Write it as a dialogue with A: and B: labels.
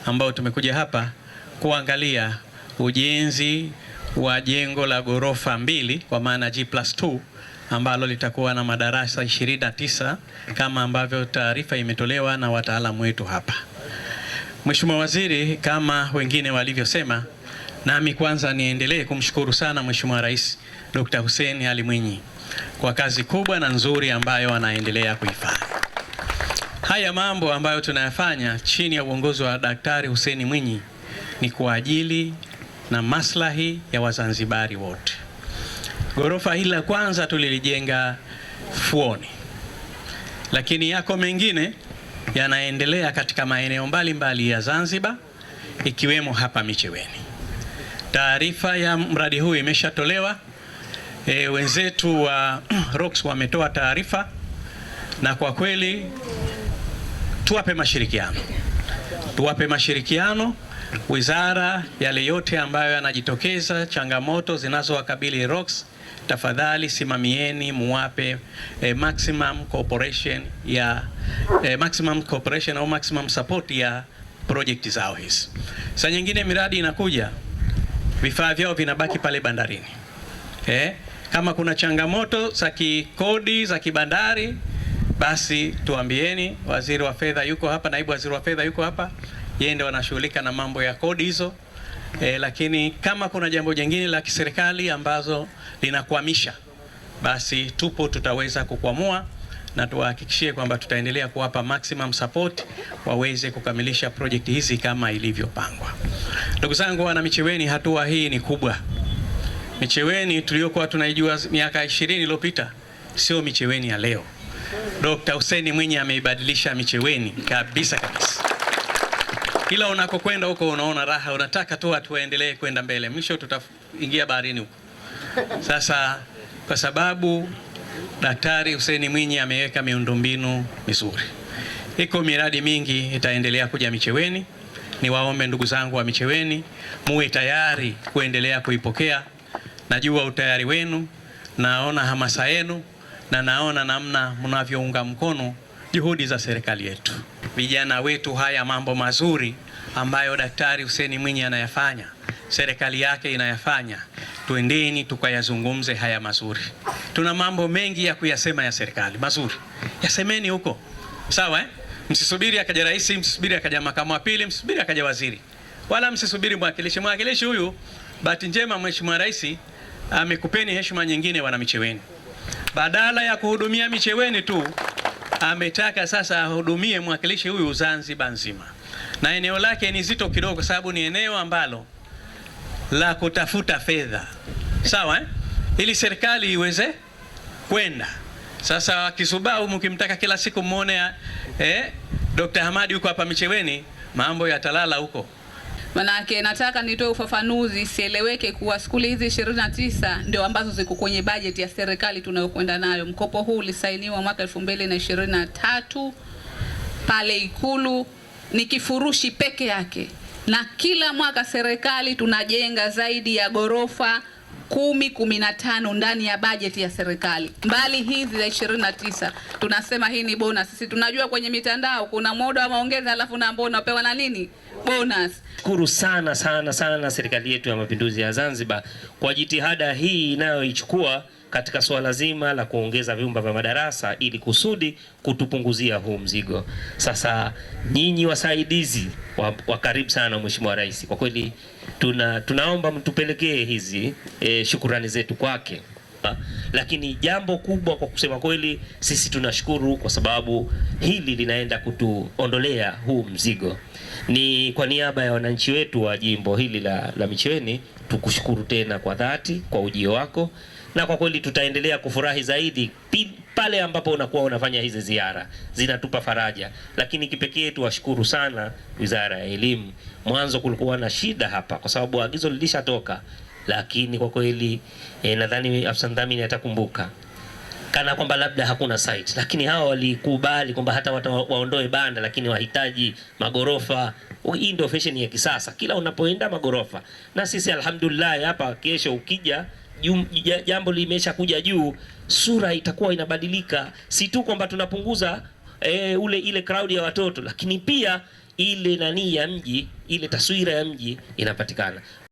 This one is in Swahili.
A: ambao tumekuja hapa kuangalia ujenzi wa jengo la ghorofa 2 kwa maana G+2 ambalo litakuwa na madarasa 29 kama ambavyo taarifa imetolewa na wataalamu wetu hapa. Mheshimiwa Waziri, kama wengine walivyosema, nami kwanza niendelee kumshukuru sana Mheshimiwa Rais Dr. Hussein Ali Mwinyi kwa kazi kubwa na nzuri ambayo anaendelea kuifanya. Haya mambo ambayo tunayafanya chini ya uongozi wa Daktari Hussein Mwinyi ni kwa ajili na maslahi ya Wazanzibari wote. Ghorofa hili la kwanza tulilijenga Fuoni, lakini yako mengine yanaendelea katika maeneo mbalimbali ya Zanzibar ikiwemo hapa Micheweni. Taarifa ya mradi huu imeshatolewa. Wenzetu wa ROCS wametoa taarifa, na kwa kweli tuwape mashirikiano wizara, yale yote ambayo yanajitokeza, changamoto zinazowakabili ROCS, tafadhali simamieni, muwape maximum cooperation au maximum support ya project zao hizi. Sasa nyingine miradi inakuja, vifaa vyao vinabaki pale bandarini. Kama kuna changamoto za kikodi za kibandari, basi tuambieni. Waziri wa fedha yuko hapa, naibu waziri wa fedha yuko hapa, yeye ndio anashughulika na mambo ya kodi hizo. Lakini kama kuna jambo jingine la kiserikali ambazo linakwamisha, basi tupo, tutaweza kukwamua, na tuwahakikishie kwamba tutaendelea kuwapa maximum support waweze kukamilisha project hizi kama ilivyopangwa. Ndugu zangu wana Micheweni, hatua hii ni kubwa. Micheweni tuliyokuwa tunaijua miaka 20 iliyopita sio Micheweni ya leo. Dr. Hussein Mwinyi ameibadilisha Micheweni kabisa. Kila unakokwenda huko unaona raha, unataka tu tuendelee kwenda mbele, mwisho tutaingia baharini huko. Sasa kwa sababu Daktari Hussein Mwinyi ameweka miundombinu mizuri, iko miradi mingi itaendelea kuja Micheweni. Niwaombe ndugu zangu wa Micheweni, muwe tayari kuendelea kuipokea. Najua utayari wenu, naona hamasa yenu, na naona namna mnavyounga mkono juhudi za serikali yetu. Vijana wetu, haya mambo mazuri ambayo Daktari Hussein Mwinyi anayafanya, serikali yake inayafanya, tuendeni tukayazungumze haya mazuri. Tuna mambo mengi ya kuyasema ya serikali mazuri, yasemeni huko, sawa? Msisubiri akaja rais, msisubiri akaja makamu wa pili, msisubiri akaja waziri, wala msisubiri mwakilishi. Mwakilishi huyu, bahati njema Mheshimiwa Rais amekupeni heshima nyingine, wana Micheweni. Badala ya kuhudumia Micheweni tu, ametaka sasa ahudumie mwakilishi huyu Zanzibar nzima, na eneo lake ni zito kidogo, kwa sababu ni eneo ambalo la kutafuta fedha, sawa, ili serikali iweze kwenda. Sasa Kisubau mkimtaka kila siku muone Dr. Hamadi yuko hapa Micheweni, mambo yatalala huko.
B: Manake nataka nitoe ufafanuzi, sieleweke kuwa skuli hizi 29 ndio ambazo ziko kwenye bajeti ya serikali tunayokwenda nayo. Mkopo huu ulisainiwa mwaka 2023 pale Ikulu, ni kifurushi peke yake, na kila mwaka serikali tunajenga zaidi ya ghorofa 10-15 ndani ya bajeti ya serikali. Mbali hizi za 29 tunasema hii ni bonus. Sisi tunajua kwenye mitandao kuna muda wa maongezi alafu na ambao unapewa na nini? Bonus.
C: Shukuru sana serikali yetu ya Mapinduzi ya Zanzibar kwa jitihada hii inayoichukua katika swala zima la kuongeza vyumba vya madarasa ili kusudi kutupunguzia huu mzigo. Sasa nyinyi wasaidizi wa karibu sana Mheshimiwa Rais, kwa kweli tunaomba mtupelekee hizi shukrani zetu kwake. Lakini jambo kubwa kwa kusema kweli, sisi tunashukuru kwa sababu hili linaenda kutuondolea huu mzigo. Ni kwa niaba ya wananchi wetu wa jimbo hili la Micheweni, tukushukuru tena kwa dhati kwa ujio wako, na kwa kweli tutaendelea kufurahi zaidi pale ambapo unakuwa unafanya hizi ziara, zinatupa faraja. Lakini kipekee tuwashukuru sana Wizara ya Elimu. Mwanzo kulikuwa na shida hapa kwa sababu agizo lilishatoka, lakini kwa kweli nadhani afisa mdhamini atakumbuka kana kwamba labda hakuna site, lakini hawa walikubali kwamba hata waondoe banda, lakini wahitaji magorofa. Hii ndio fashion ya kisasa, kila unapoenda magorofa. Na sisi alhamdulillah hapa kesho ukija jambo limesha kuja juu, sura itakuwa inabadilika. Si tu kwamba tunapunguza ile crowd ya watoto, lakini pia ile nani ya mji, ile taswira ya mji inapatikana.